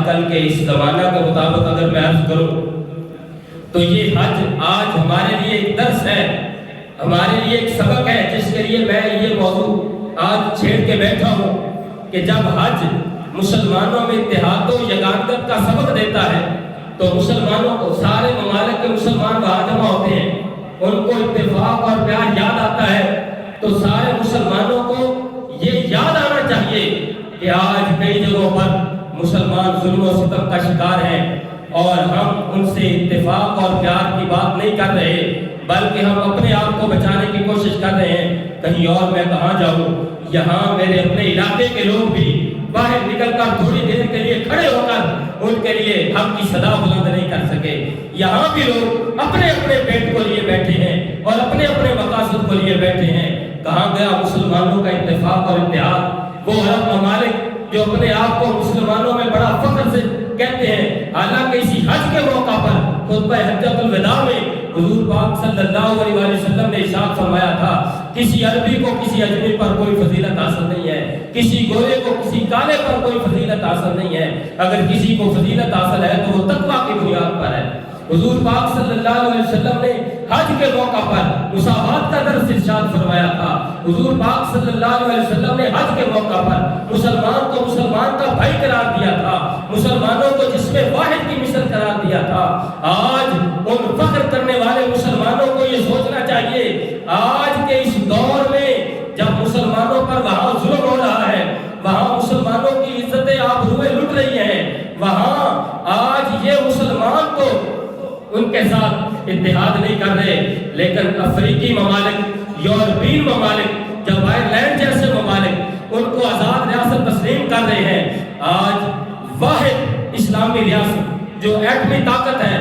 کل کے اس زمانہ کے مطابق اگر میں عرض کروں تو یہ حج آج ہمارے لیے ایک درس ہے، ہمارے لیے ایک سبق ہے، جس کے لیے میں یہ موضوع آج چھیڑ کے بیٹھا ہوں کہ جب حج مسلمانوں میں اتحاد و یگانگت کا سبق دیتا ہے تو مسلمانوں کو، سارے ممالک کے مسلمان وہاں جمع ہوتے ہیں، ان کو اتفاق اور پیار یاد آتا ہے، تو سارے مسلمانوں کو یہ یاد آنا چاہیے کہ آج کئی جگہوں پر مسلمان ظلم و ستم کا شکار ہیں اور ہم ان سے اتفاق اور پیار کی بات نہیں کر رہے، بلکہ ہم اپنے آپ کو بچانے کی کوشش کر رہے ہیں۔ کہیں اور میں کہاں جاؤں، یہاں میرے اپنے علاقے کے لوگ بھی باہر نکل کر تھوڑی دیر کے لیے کھڑے ہو کر ان کے لیے حق کی صدا بلند نہیں کر سکے۔ یہاں بھی لوگ اپنے اپنے پیٹ کو لیے بیٹھے ہیں اور اپنے اپنے مقاصد کو لیے بیٹھے ہیں۔ کہاں گیا مسلمانوں کا اتفاق اور اتحاد؟ وہ عرب ممالک جو اپنے آپ کو مسلمانوں میں بڑا فخر سے کہتے ہیں، حالانکہ اسی حج کے موقع پر خطبہ حجۃ الوداع میں حضور پاک صلی اللہ علیہ وسلم نے ارشاد فرمایا تھا، کسی عربی کو کسی اجمی پر کوئی فضیلت حاصل نہیں ہے، کسی گورے کو کسی کالے پر کوئی فضیلت حاصل نہیں ہے، اگر کسی کو فضیلت حاصل ہے تو وہ تقویٰ کی بنیاد پر ہے۔ حضور پاک صلی اللہ علیہ وسلم نے حج کے موقع پر مساوات کا درس ارشاد فرمایا تھا۔ حضور پاک صلی اللہ علیہ وسلم نے حج کے موقع پر مسلمان کو مسلمان کا بھائی قرار دیا تھا، مسلمانوں کو جسم واحد کی مثل قرار دیا تھا۔ آج ان فخر کرنے والے مسلمانوں کو یہ سوچنا چاہیے، آج کے اس دور میں جب مسلمانوں پر وہاں ظلم ہو رہا ہے، وہاں مسلمانوں کی عزتیں آبروئیں لٹ رہی ہیں، وہاں آج یہ مسلمان تو ان کے ساتھ اتحاد نہیں کر رہے، لیکن افریقی ممالک، یورپین ممالک، جب آئرلینڈ جیسے ممالک ان کو آزاد ریاست تسلیم کر رہے ہیں۔ آج واحد اسلامی ریاست جو ایٹمی طاقت ہے،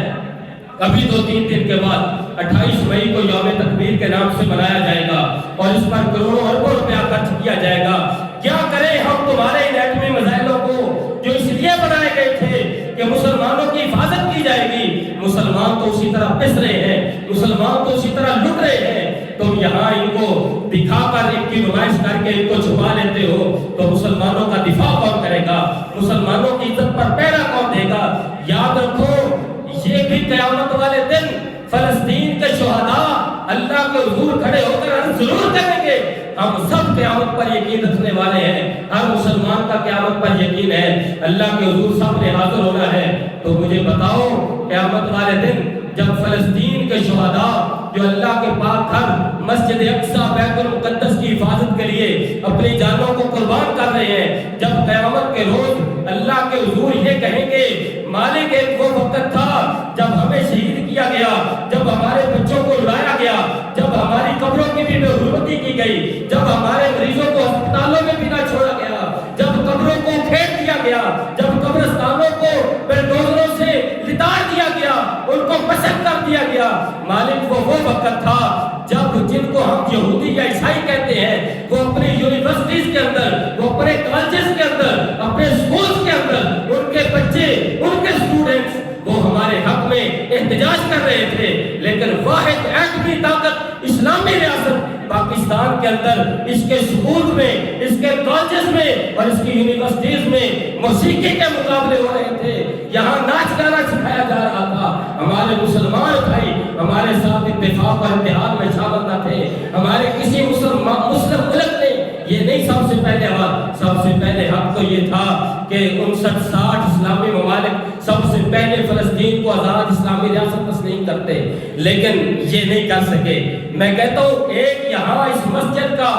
ابھی 2-3 دن کے بعد 28 مئی کو یوم تکبیر کے نام سے منایا جائے گا اور اس پر کروڑوں اربوں روپیہ خرچ کیا جائے گا۔ کیا کریں ہم تمہارے ان ایٹمی میزائلوں کو جو اس لیے بنائے گئے تھے کہ مسلمانوں کی حفاظت کی جائے گی، مسلمان تو اسی طرح پس رہے ہیں، مسلمان تو اسی طرح لٹ رہے ہیں، تم یہاں ان کو دکھا کر ان کی نمائش کر کے ان کو چھپا لیتے ہو تو مسلمانوں کا دفاع کون کرے گا؟ مسلمانوں کی عزت پر پہرا کون دے گا؟ یاد رکھو، یہ بھی قیامت والے دن فلسطین کے شہداء اللہ کے حضور کھڑے ہو کر عرض ضرور کریں گے۔ ہم سب قیامت پر یقین رکھنے والے ہیں، ہر مسلمان کا قیامت پر یقین ہے، اللہ کے حضور سب نے حاضر ہونا ہے۔ تو مجھے بتاؤ، قیامت والے دن جب فلسطین کے شہداء جو اللہ کے پاک گھر مسجد اقصی بیت المقدس کی حفاظت کے لیے اپنی جانوں کو قربان کر رہے ہیں، جب قیامت کے روز اللہ کے حضور یہ کہیں گے، مالک ایک وہ وقت تھا جب ہمیں شہید کیا گیا، جب ہمارے بچوں کو لڑایا گیا، جب ہماری قبروں کی بھی بے حرمتی کی گئی، جب ہمارے مریضوں کو ہسپتالوں میں بھی نہ چھوڑا گیا، جب قبروں کو کھیڑ دیا گیا، جب قبرستانوں کو بلڈوزروں سے لتاڑ دیا گیا، ان کو مسخ کر دیا گیا، مالک وہ وقت تھا جب جن کو ہم یہودی یا عیسائی کہتے ہیں، وہ اپنی یونیورسٹیز کے اندر، وہ اپنے کالجز کے اندر، اپنے سکولز کے اندر، ان کے بچے، ان کے اسٹوڈنٹس وہ ہمارے حق میں احتجاج کر رہے تھے، لیکن واحد ایٹمی طاقت اسلامی ریاست پاکستان کے اندر اس کے سکول میں، اس کے کالجز میں اور اس کی یونیورسٹیز میں موسیقی کے مقابلے ہو رہے تھے، یہاں ناچ گانا سکھایا جا رہا تھا۔ ہمارے مسلمان بھائی ہمارے ساتھ اتفاق اور اتحاد میں شامل نہ تھے، ہمارے کسی مسلم ملک نے یہ نہیں سب سے پہلے سب سے پہلے حق تو یہ تھا کہ 59-60 اسلامی ممالک سب سے پہلے فلسطین کو آزاد اسلامی ریاست تسلیم کرتے، لیکن یہ نہیں کر سکے۔ میں کہتا ہوں ایک یہاں اس مسجد کا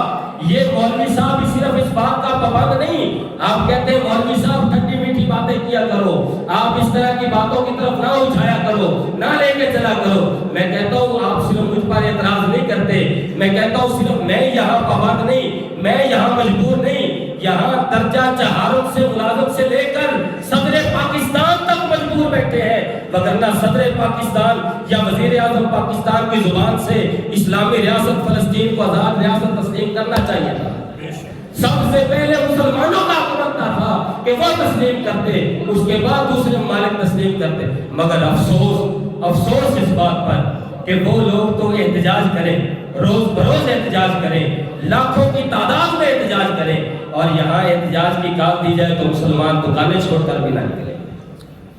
یہ مولوی صاحب صرف اس بات کا پابند نہیں، آپ کہتے ہیں مولوی صاحب ٹھنڈی میٹھی باتیں کیا کرو، آپ اس طرح کی باتوں کی طرف نہ اٹھایا کرو، نہ لے کے چلا کرو۔ میں کہتا ہوں آپ صرف مجھ پر اعتراض نہیں کرتے، میں کہتا ہوں صرف میں یہاں پابند نہیں، میں یہاں مجبور نہیں، یہاں درجہ چہاروں سے ملازم سے لے کر صدر پاکستان تک مجبور بیٹھے ہیں، وگرنہ صدر پاکستان یا وزیر اعظم پاکستان کی زبان سے اسلامی ریاست فلسطین کو آزاد ریاست تسلیم کرنا چاہیے تھا۔ سب سے پہلے مسلمانوں کا حق بنتا تھا کہ وہ تسلیم کرتے، اس کے بعد دوسرے ممالک تسلیم کرتے، مگر افسوس اس بات پر کہ وہ لوگ تو احتجاج کریں، روز بروز احتجاج کریں، لاکھوں کی تعداد میں احتجاج کریں، اور یہاں احتجاج کی کال دی جائے تو مسلمان دکانیں چھوڑ کر بھی نہ نکلیں۔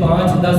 5, 10,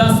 10,